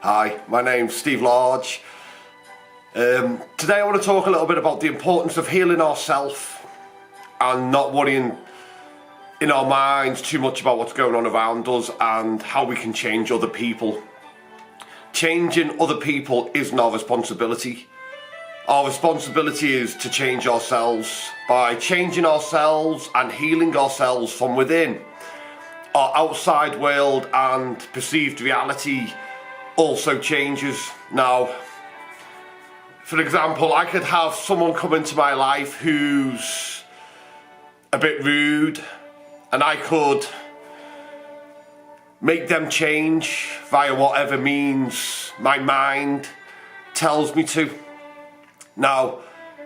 Hi, my name's Steve Large. Today I want to talk a little bit about the importance of healing ourselves and not worrying in our minds too much about what's going on around us and how we can change other people. Changing other people isn't our responsibility. Our responsibility is to change ourselves. By changing ourselves and healing ourselves from within, our outside world and perceived reality also changes. Now, for example, I could have someone come into my life who's a bit rude, and I could make them change via whatever means my mind tells me to. Now,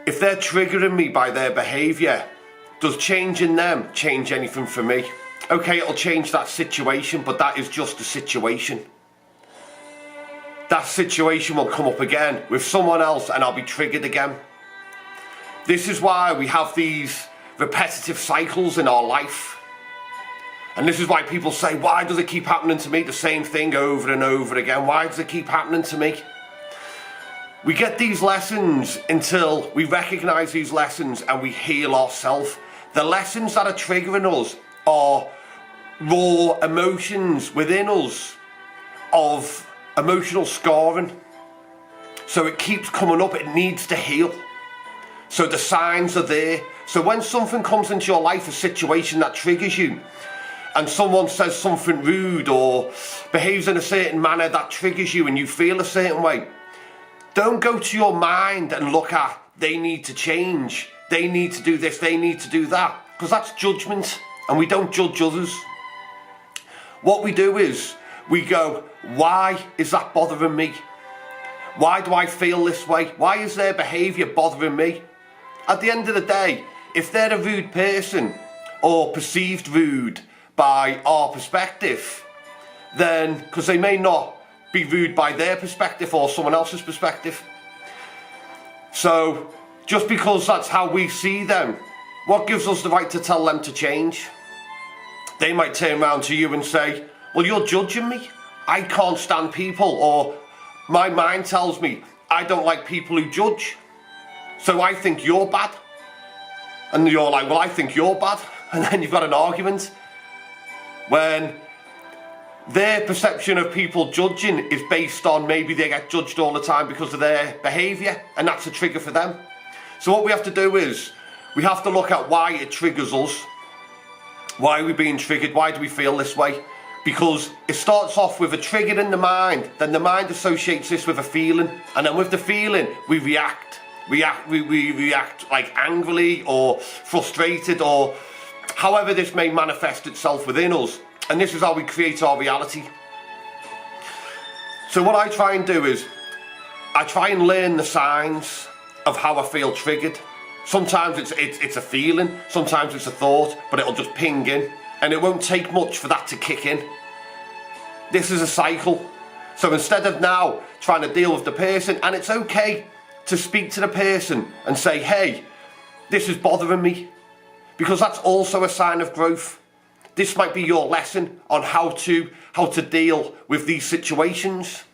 if they're triggering me by their behaviour, does changing them change anything for me? Okay, it'll change that situation, but that is just a situation. That situation will come up again with someone else and I'll be triggered again. This is why we have these repetitive cycles in our life. And this is why people say, why does it keep happening to me? The same thing over and over again. Why does it keep happening to me? We get these lessons until we recognise these lessons and we heal ourselves. The lessons that are triggering us are raw emotions within us of emotional scarring. So it keeps coming up, it needs to heal. So the signs are there. So when something comes into your life, a situation that triggers you, and someone says something rude or behaves in a certain manner that triggers you and you feel a certain way, don't go to your mind and look at, they need to change, they need to do this, they need to do that, because that's judgment, and we don't judge others. What we do is, we go, why is that bothering me? Why do I feel this way? Why is their behaviour bothering me? At the end of the day, if they're a rude person or perceived rude by our perspective, then, because they may not be rude by their perspective or someone else's perspective. So, just because that's how we see them, what gives us the right to tell them to change? They might turn around to you and say, well, you're judging me. I can't stand people, or my mind tells me I don't like people who judge. So I think you're bad. And you're like, well, I think you're bad. And then you've got an argument. When their perception of people judging is based on maybe they get judged all the time because of their behaviour, and that's a trigger for them. So what we have to do is, we have to look at why it triggers us. Why are we being triggered? Why do we feel this way? Because it starts off with a trigger in the mind, then the mind associates this with a feeling, and then with the feeling we react. We react like angrily or frustrated, or however this may manifest itself within us, and this is how we create our reality. So what I try and do is, I try and learn the signs of how I feel triggered. Sometimes it's a feeling, sometimes it's a thought, but it'll just ping in. And it won't take much for that to kick in. This is a cycle. So instead of now trying to deal with the person, and it's okay to speak to the person and say, hey, this is bothering me, because that's also a sign of growth. This might be your lesson on how to deal with these situations.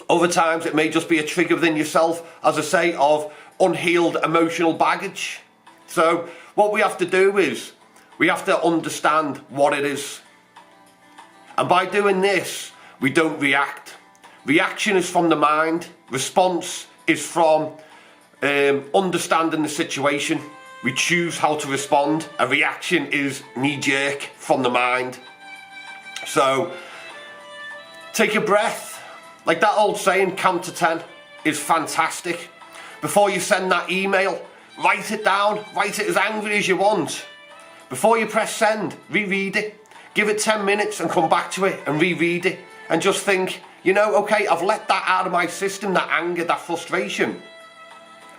Other times it may just be a trigger within yourself, as I say, of unhealed emotional baggage. So what we have to do is, we have to understand what it is. And by doing this, we don't react. Reaction is from the mind. Response is from understanding the situation. We choose how to respond. A reaction is knee-jerk from the mind. So, take a breath. Like that old saying, count to 10 is fantastic. Before you send that email, write it down. Write it as angry as you want. Before you press send, reread it. Give it 10 minutes and come back to it and reread it. And just think, you know, okay, I've let that out of my system, that anger, that frustration.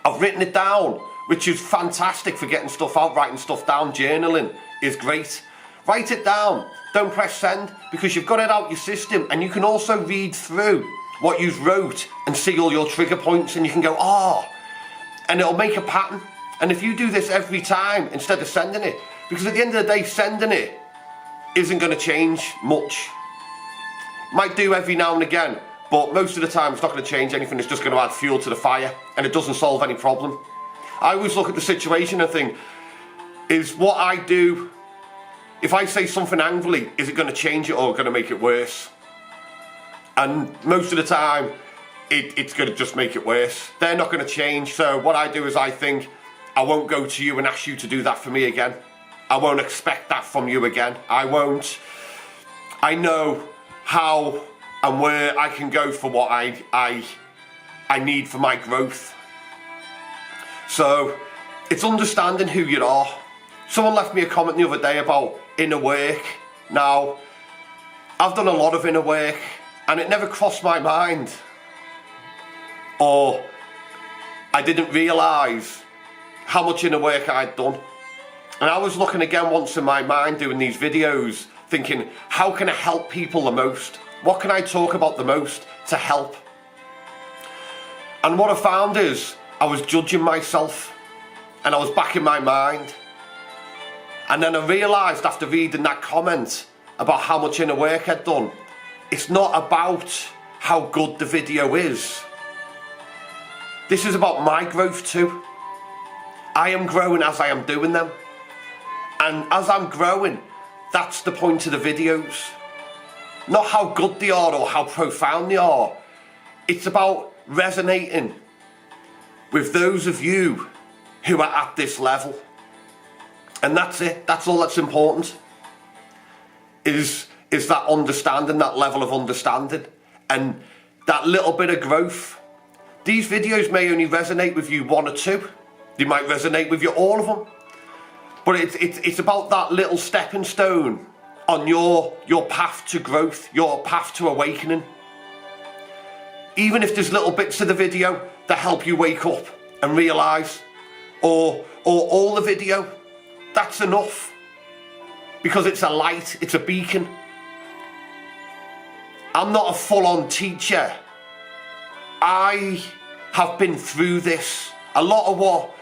I've written it down, which is fantastic for getting stuff out, writing stuff down. Journaling is great. Write it down. Don't press send, because you've got it out your system, and you can also read through what you've wrote and see all your trigger points, and you can go, and it'll make a pattern. And if you do this every time instead of sending it, because at the end of the day, sending it isn't going to change much. Might do every now and again, but most of the time it's not going to change anything. It's just going to add fuel to the fire, and it doesn't solve any problem. I always look at the situation and think, is what I do, if I say something angrily, is it going to change it or going to make it worse? And most of the time, it's going to just make it worse. They're not going to change. So what I do is I think, I won't go to you and ask you to do that for me again. I won't expect that from you again. I won't. I know how and where I can go for what I need for my growth. So it's understanding who you are. Someone left me a comment the other day about inner work. Now, I've done a lot of inner work and it never crossed my mind, or I didn't realise how much inner work I'd done. And I was looking again once in my mind doing these videos thinking, how can I help people the most? What can I talk about the most to help? And what I found is I was judging myself and I was back in my mind. And then I realised after reading that comment about how much inner work I'd done, it's not about how good the video is. This is about my growth too. I am growing as I am doing them. And as I'm growing, that's the point of the videos. Not how good they are or how profound they are. It's about resonating with those of you who are at this level. And that's it. That's all that's important. Is that understanding, that level of understanding, and that little bit of growth. These videos may only resonate with you one or two. They might resonate with you all of them. But it's about that little stepping stone on your path to growth, your path to awakening. Even if there's little bits of the video that help you wake up and realise, or all the video, that's enough. Because it's a light, it's a beacon. I'm not a full-on teacher. I have been through this. A lot of what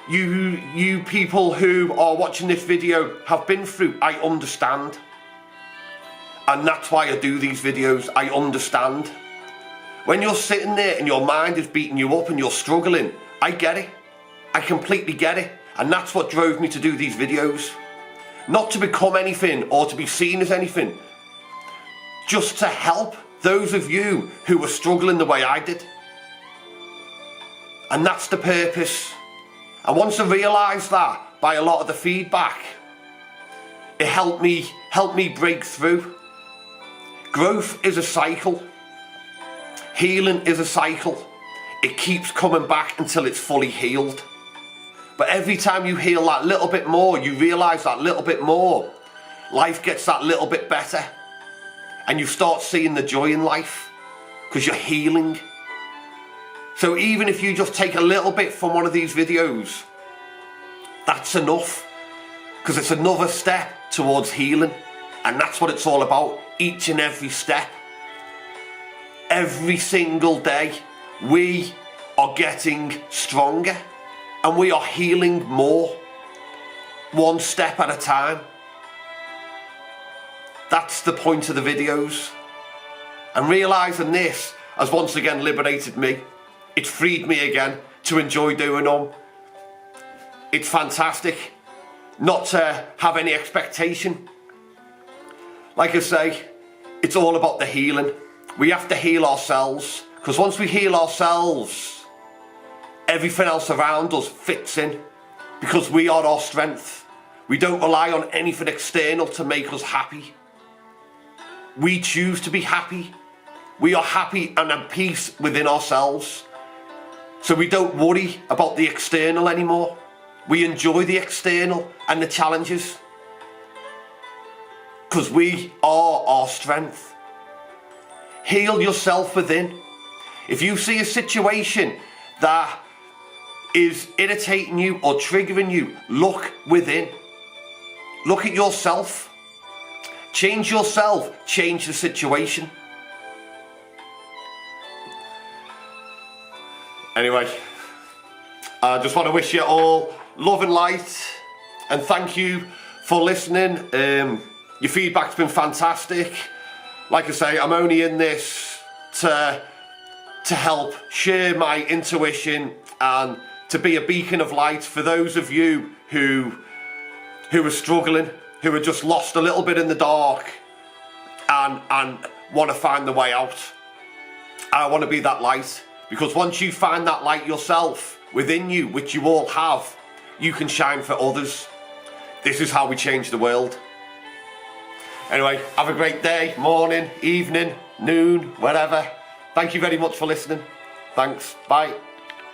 you people who are watching this video have been through, I understand. And that's why I do these videos. I understand. When you're sitting there and your mind is beating you up and you're struggling, I get it. I completely get it. And that's what drove me to do these videos. Not to become anything or to be seen as anything. Just to help those of you who were struggling the way I did. And that's the purpose. And once I realised that, by a lot of the feedback, it helped me break through. Growth is a cycle. Healing is a cycle. It keeps coming back until it's fully healed. But every time you heal that little bit more, you realise that little bit more, life gets that little bit better. And you start seeing the joy in life because you're healing. So even if you just take a little bit from one of these videos, that's enough. Because it's another step towards healing. And that's what it's all about, each and every step. Every single day, we are getting stronger. And we are healing more. One step at a time. That's the point of the videos. And realising this has once again liberated me. It's freed me again to enjoy doing them. It's fantastic not to have any expectation. Like I say, it's all about the healing. We have to heal ourselves, because once we heal ourselves, everything else around us fits in, because we are our strength. We don't rely on anything external to make us happy. We choose to be happy. We are happy and at peace within ourselves. So we don't worry about the external anymore. We enjoy the external and the challenges. Because we are our strength. Heal yourself within. If you see a situation that is irritating you or triggering you, look within. Look at yourself. Change yourself, change the situation. Anyway, I just want to wish you all love and light, and thank you for listening. Your feedback's been fantastic. Like I say, I'm only in this to help share my intuition and to be a beacon of light for those of you who are struggling, who are just lost a little bit in the dark and want to find the way out. I want to be that light, because once you find that light yourself within you, which you all have, you can shine for others. This is how we change the world. Anyway, have a great day, morning, evening, noon, wherever. Thank you very much for listening. Thanks. Bye.